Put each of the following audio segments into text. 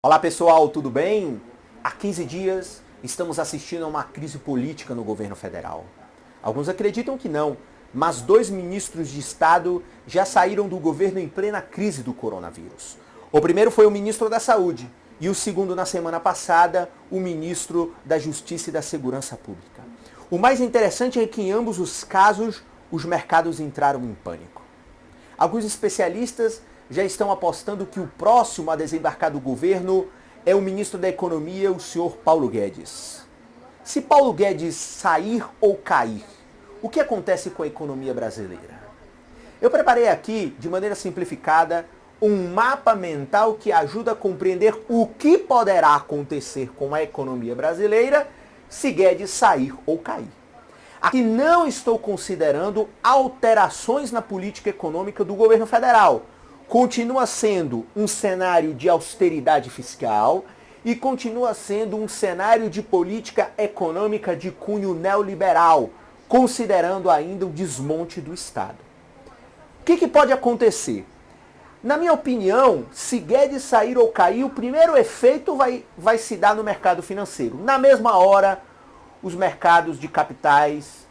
Olá pessoal, tudo bem? Há 15 dias estamos assistindo a uma crise política no governo federal. Alguns acreditam que não, mas 2 ministros de Estado já saíram do governo em plena crise do coronavírus. O primeiro foi o ministro da Saúde e o segundo, na semana passada, o ministro da Justiça e da Segurança Pública. O mais interessante é que em ambos os casos os mercados entraram em pânico. Alguns especialistas já estão apostando que o próximo a desembarcar do governo é o ministro da Economia, o senhor Paulo Guedes. Se Paulo Guedes sair ou cair, o que acontece com a economia brasileira? Eu preparei aqui, de maneira simplificada, um mapa mental que ajuda a compreender o que poderá acontecer com a economia brasileira se Guedes sair ou cair. Aqui não estou considerando alterações na política econômica do governo federal. Continua sendo um cenário de austeridade fiscal e continua sendo um cenário de política econômica de cunho neoliberal, considerando ainda o desmonte do Estado. O que pode acontecer? Na minha opinião, se Guedes sair ou cair, o primeiro efeito vai se dar no mercado financeiro. Na mesma hora, os mercados de capitais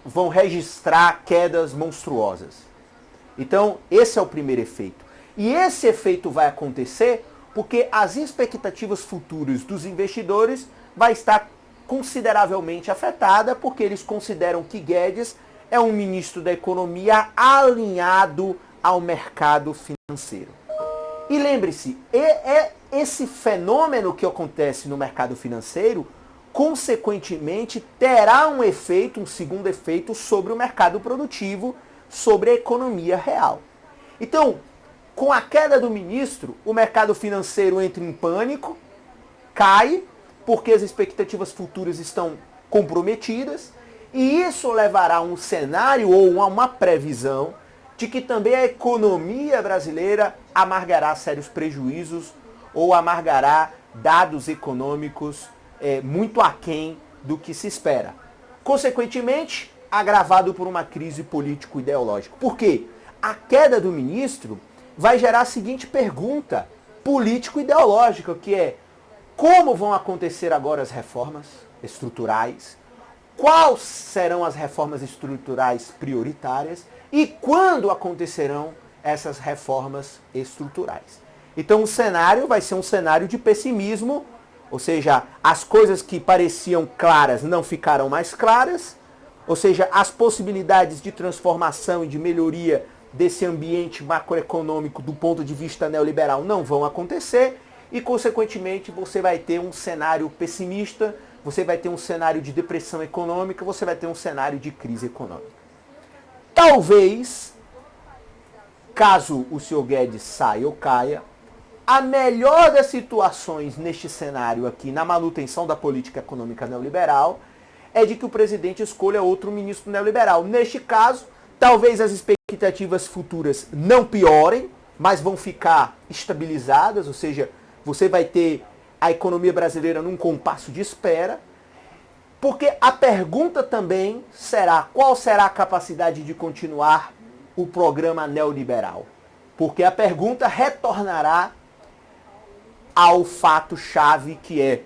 vão registrar quedas monstruosas. Então, esse é o primeiro efeito. E esse efeito vai acontecer porque as expectativas futuras dos investidores vai estar consideravelmente afetada, porque eles consideram que Guedes é um ministro da economia alinhado ao mercado financeiro. E lembre-se, esse fenômeno que acontece no mercado financeiro, consequentemente, terá um efeito, um segundo efeito, sobre o mercado produtivo, sobre a economia real. Então, com a queda do ministro, o mercado financeiro entra em pânico, cai, porque as expectativas futuras estão comprometidas, e isso levará a um cenário ou a uma previsão de que também a economia brasileira amargará sérios prejuízos ou amargará dados econômicos muito aquém do que se espera. Consequentemente, agravado por uma crise político-ideológica. Por quê? A queda do ministro vai gerar a seguinte pergunta político-ideológica, que é: como vão acontecer agora as reformas estruturais? Quais serão as reformas estruturais prioritárias? E quando acontecerão essas reformas estruturais? Então o cenário vai ser um cenário de pessimismo, ou seja, as coisas que pareciam claras não ficarão mais claras, ou seja, as possibilidades de transformação e de melhoria desse ambiente macroeconômico do ponto de vista neoliberal não vão acontecer e, consequentemente, você vai ter um cenário pessimista, você vai ter um cenário de depressão econômica, você vai ter um cenário de crise econômica. Talvez, caso o senhor Guedes saia ou caia, a melhor das situações neste cenário aqui, na manutenção da política econômica neoliberal, é de que o presidente escolha outro ministro neoliberal. Neste caso, talvez as expectativas futuras não piorem, mas vão ficar estabilizadas, ou seja, você vai ter a economia brasileira num compasso de espera, porque a pergunta também será: qual será a capacidade de continuar o programa neoliberal? Porque a pergunta retornará ao fato-chave, que é: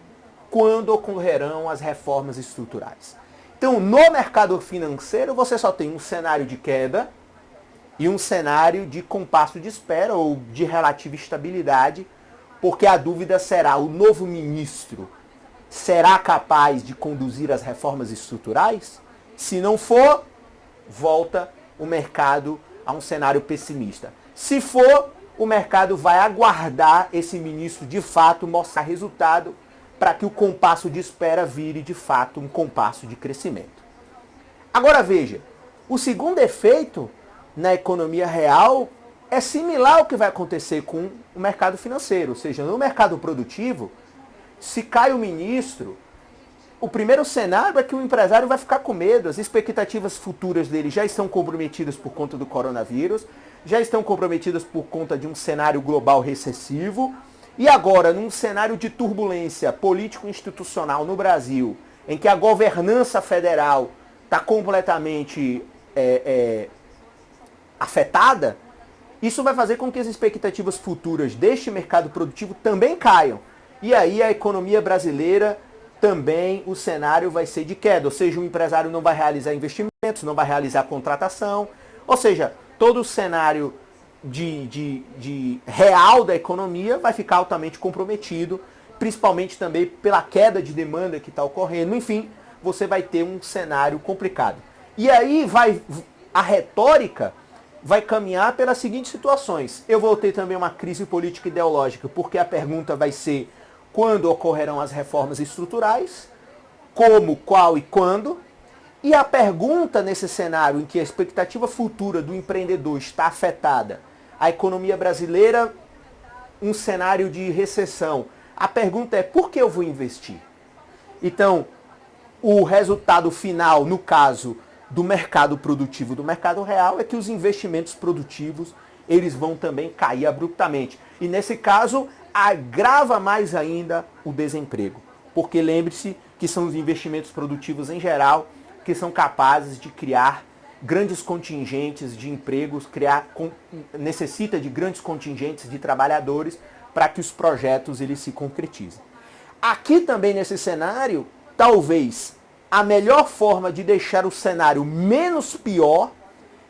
quando ocorrerão as reformas estruturais? Então, no mercado financeiro, você só tem um cenário de queda e um cenário de compasso de espera ou de relativa estabilidade, porque a dúvida será: o novo ministro será capaz de conduzir as reformas estruturais? Se não for, volta o mercado a um cenário pessimista. Se for, o mercado vai aguardar esse ministro de fato mostrar resultado para que o compasso de espera vire de fato um compasso de crescimento. Agora veja, o segundo efeito na economia real é similar ao que vai acontecer com o mercado financeiro, ou seja, no mercado produtivo, se cai o ministro, o primeiro cenário é que o empresário vai ficar com medo, as expectativas futuras dele já estão comprometidas por conta do coronavírus, já estão comprometidas por conta de um cenário global recessivo, e agora, num cenário de turbulência político-institucional no Brasil, em que a governança federal está completamente afetada, Isso vai fazer com que as expectativas futuras deste mercado produtivo também caiam. E aí a economia brasileira também, o cenário vai ser de queda. Ou seja, o empresário não vai realizar investimentos, não vai realizar contratação. Ou seja, todo o cenário de real da economia vai ficar altamente comprometido, principalmente também pela queda de demanda que está ocorrendo. Enfim, você vai ter um cenário complicado. E aí a retórica vai caminhar pelas seguintes situações. Eu vou ter também uma crise política ideológica, porque a pergunta vai ser quando ocorrerão as reformas estruturais, como, qual e quando. E a pergunta nesse cenário em que a expectativa futura do empreendedor está afetada, a economia brasileira, um cenário de recessão, a pergunta é por que eu vou investir? Então, o resultado final, no caso do mercado produtivo, do mercado real, é que os investimentos produtivos eles vão também cair abruptamente. E nesse caso, agrava mais ainda o desemprego. Porque lembre-se que são os investimentos produtivos em geral que são capazes de criar grandes contingentes de empregos, necessita de grandes contingentes de trabalhadores para que os projetos eles se concretizem. Aqui também nesse cenário, talvez a melhor forma de deixar o cenário menos pior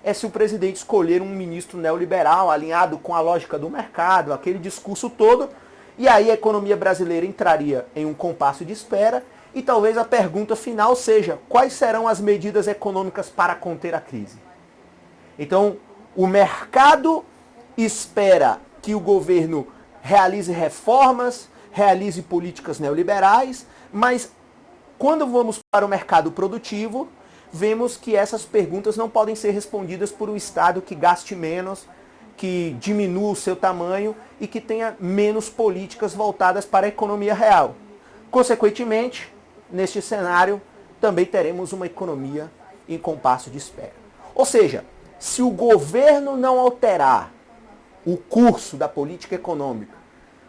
é se o presidente escolher um ministro neoliberal, alinhado com a lógica do mercado, aquele discurso todo, e aí a economia brasileira entraria em um compasso de espera, e talvez a pergunta final seja, quais serão as medidas econômicas para conter a crise? Então, o mercado espera que o governo realize reformas, realize políticas neoliberais, mas quando vamos para o mercado produtivo, vemos que essas perguntas não podem ser respondidas por um Estado que gaste menos, que diminua o seu tamanho e que tenha menos políticas voltadas para a economia real. Consequentemente, neste cenário, também teremos uma economia em compasso de espera. Ou seja, se o governo não alterar o curso da política econômica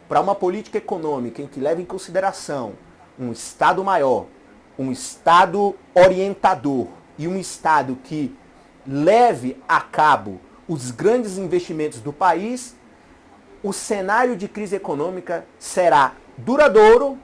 para uma política econômica em que leve em consideração um Estado maior, um Estado orientador e um Estado que leve a cabo os grandes investimentos do país, o cenário de crise econômica será duradouro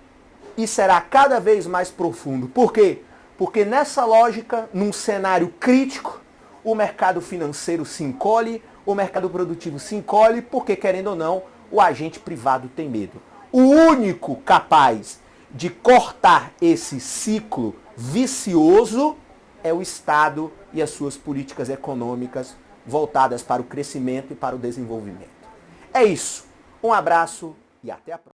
e será cada vez mais profundo. Por quê? Porque nessa lógica, num cenário crítico, o mercado financeiro se encolhe, o mercado produtivo se encolhe, porque, querendo ou não, o agente privado tem medo. O único capaz de cortar esse ciclo vicioso é o Estado e as suas políticas econômicas voltadas para o crescimento e para o desenvolvimento. É isso. Um abraço e até a próxima.